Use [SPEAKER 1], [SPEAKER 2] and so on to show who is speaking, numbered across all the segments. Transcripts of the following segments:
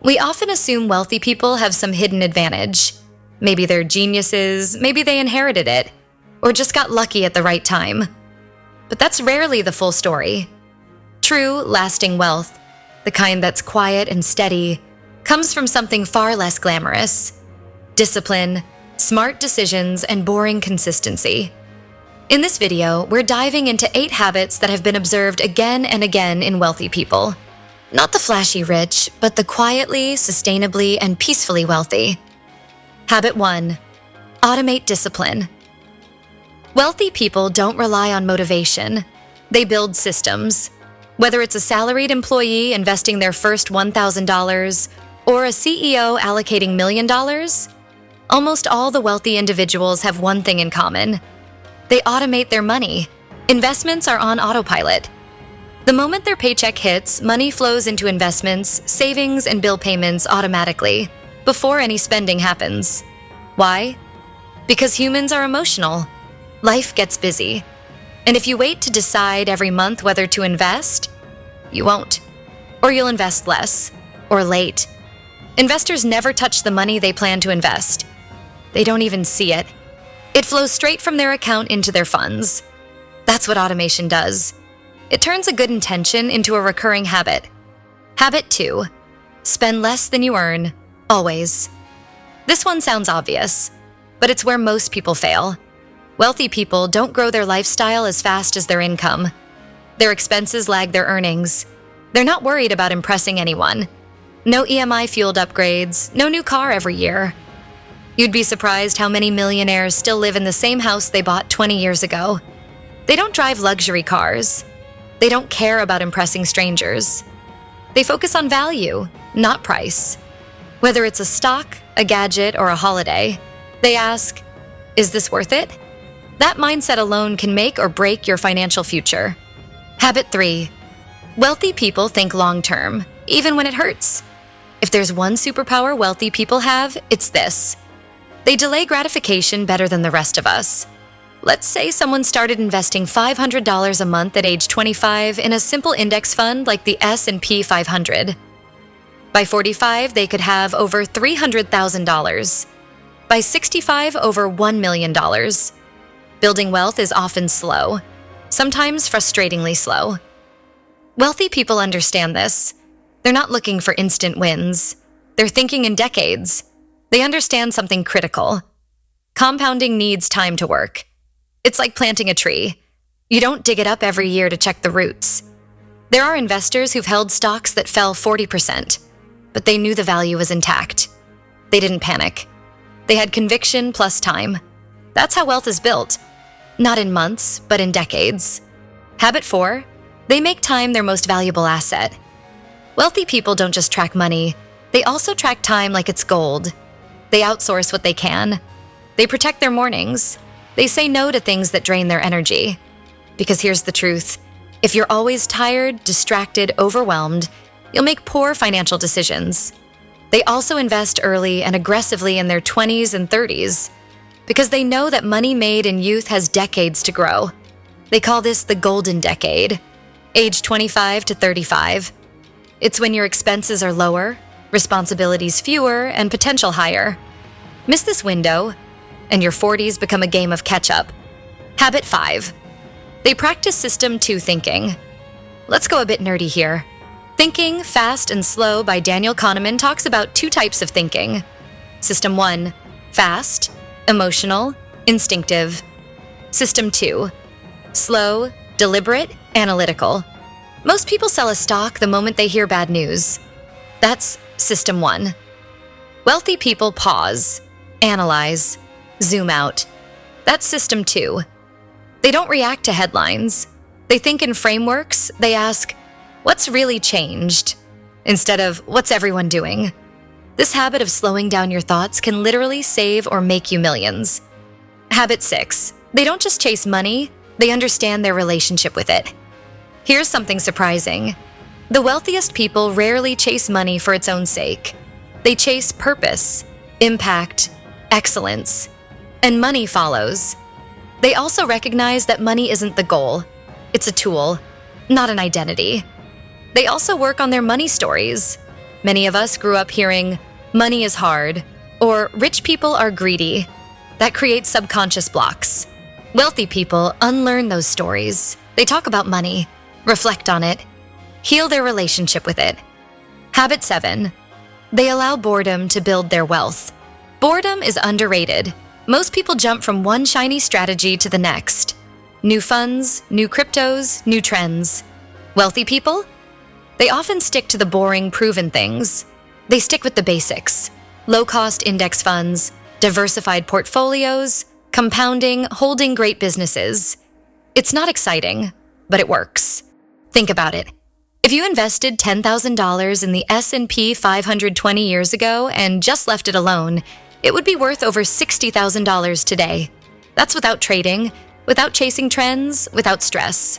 [SPEAKER 1] We often assume wealthy people have some hidden advantage. Maybe they're geniuses, maybe they inherited it, or just got lucky at the right time. But that's rarely the full story. True, lasting wealth, the kind that's quiet and steady, comes from something far less glamorous: discipline, smart decisions, and boring consistency. In this video, we're diving into 8 habits that have been observed again and again in wealthy people. Not the flashy rich, but the quietly, sustainably, and peacefully wealthy. Habit 1. Automate discipline. Wealthy people don't rely on motivation. They build systems. Whether it's a salaried employee investing their first $1,000 or a CEO allocating $1 million, almost all the wealthy individuals have one thing in common. They automate their money. Investments are on autopilot. The moment their paycheck hits, money flows into investments, savings, and bill payments automatically, before any spending happens. Why? Because humans are emotional. Life gets busy. And if you wait to decide every month whether to invest, you won't. Or you'll invest less, or late. Investors never touch the money they plan to invest. They don't even see it. It flows straight from their account into their funds. That's what automation does. It turns a good intention into a recurring habit. Habit 2. Spend less than you earn, always. This one sounds obvious, but it's where most people fail. Wealthy people don't grow their lifestyle as fast as their income. Their expenses lag their earnings. They're not worried about impressing anyone. No EMI-fueled upgrades, no new car every year. You'd be surprised how many millionaires still live in the same house they bought 20 years ago. They don't drive luxury cars. They don't care about impressing strangers. They focus on value, not price. Whether it's a stock, a gadget, or a holiday, they ask, is this worth it? That mindset alone can make or break your financial future. Habit 3. Wealthy people think long-term, even when it hurts. If there's one superpower wealthy people have, it's this. They delay gratification better than the rest of us. Let's say someone started investing $500 a month at age 25 in a simple index fund like the S&P 500. By 45, they could have over $300,000. By 65, over $1 million. Building wealth is often slow, sometimes frustratingly slow. Wealthy people understand this. They're not looking for instant wins. They're thinking in decades. They understand something critical. Compounding needs time to work. It's like planting a tree. You don't dig it up every year to check the roots. There are investors who've held stocks that fell 40%, but they knew the value was intact. They didn't panic. They had conviction plus time. That's how wealth is built. Not in months, but in decades. Habit 4. They make time their most valuable asset. Wealthy people don't just track money. They also track time like it's gold. They outsource what they can. They protect their mornings. They say no to things that drain their energy. Because here's the truth. If you're always tired, distracted, overwhelmed, you'll make poor financial decisions. They also invest early and aggressively in their 20s and 30s because they know that money made in youth has decades to grow. They call this the golden decade, age 25 to 35. It's when your expenses are lower, responsibilities fewer, and potential higher. Miss this window, and your 40s become a game of catch-up. Habit 5. They practice System 2 thinking. Let's go a bit nerdy here. Thinking Fast and Slow by Daniel Kahneman talks about 2 types of thinking. System 1, fast, emotional, instinctive. System 2, slow, deliberate, analytical. Most people sell a stock the moment they hear bad news. That's System 1. Wealthy people pause, analyze, zoom out. That's System 2. They don't react to headlines. They think in frameworks. They ask, what's really changed? Instead of, what's everyone doing? This habit of slowing down your thoughts can literally save or make you millions. Habit 6. They don't just chase money, they understand their relationship with it. Here's something surprising. The wealthiest people rarely chase money for its own sake. They chase purpose, impact, excellence, and money follows. They also recognize that money isn't the goal. It's a tool, not an identity. They also work on their money stories. Many of us grew up hearing, money is hard, or rich people are greedy. That creates subconscious blocks. Wealthy people unlearn those stories. They talk about money, reflect on it, heal their relationship with it. Habit 7. They allow boredom to build their wealth. Boredom is underrated. Most people jump from one shiny strategy to the next. New funds, new cryptos, new trends. Wealthy people? They often stick to the boring, proven things. They stick with the basics. Low-cost index funds, diversified portfolios, compounding, holding great businesses. It's not exciting, but it works. Think about it. If you invested $10,000 in the S&P 500 20 years ago and just left it alone, it would be worth over $60,000 today. That's without trading, without chasing trends, without stress.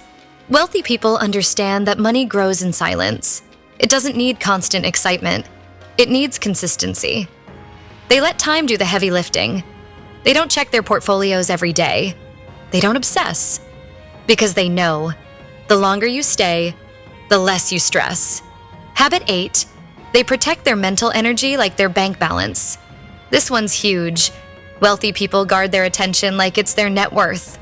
[SPEAKER 1] Wealthy people understand that money grows in silence. It doesn't need constant excitement. It needs consistency. They let time do the heavy lifting. They don't check their portfolios every day. They don't obsess. Because they know, the longer you stay, the less you stress. Habit 8. They protect their mental energy like their bank balance. This one's huge. Wealthy people guard their attention like it's their net worth.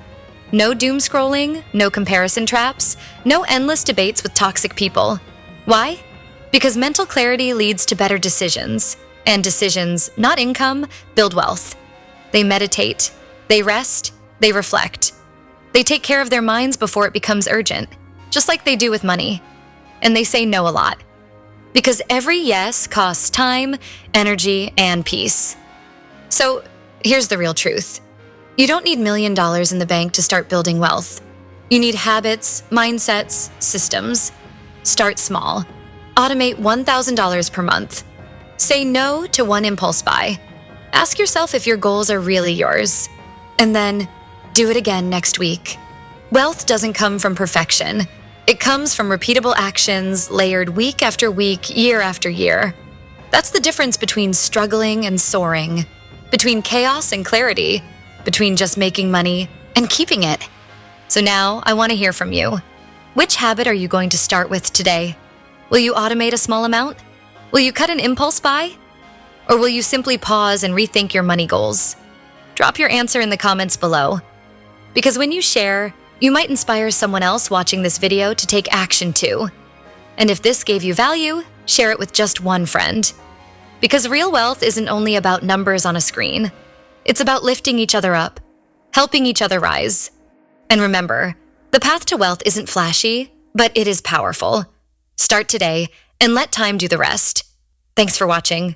[SPEAKER 1] No doom scrolling, no comparison traps, no endless debates with toxic people. Why? Because mental clarity leads to better decisions, and decisions, not income, build wealth. They meditate, they rest, they reflect. They take care of their minds before it becomes urgent, just like they do with money. And they say no a lot. Because every yes costs time, energy, and peace. So here's the real truth. You don't need $1 million in the bank to start building wealth. You need habits, mindsets, systems. Start small. Automate $1,000 per month. Say no to one impulse buy. Ask yourself if your goals are really yours. And then do it again next week. Wealth doesn't come from perfection. It comes from repeatable actions layered week after week, year after year. That's the difference between struggling and soaring, between chaos and clarity, between just making money and keeping it. So now I want to hear from you. Which habit are you going to start with today? Will you automate a small amount? Will you cut an impulse buy? Or will you simply pause and rethink your money goals? Drop your answer in the comments below. Because when you share, you might inspire someone else watching this video to take action too. And if this gave you value, share it with just one friend. Because real wealth isn't only about numbers on a screen. It's about lifting each other up, helping each other rise. And remember, the path to wealth isn't flashy, but it is powerful. Start today and let time do the rest. Thanks for watching.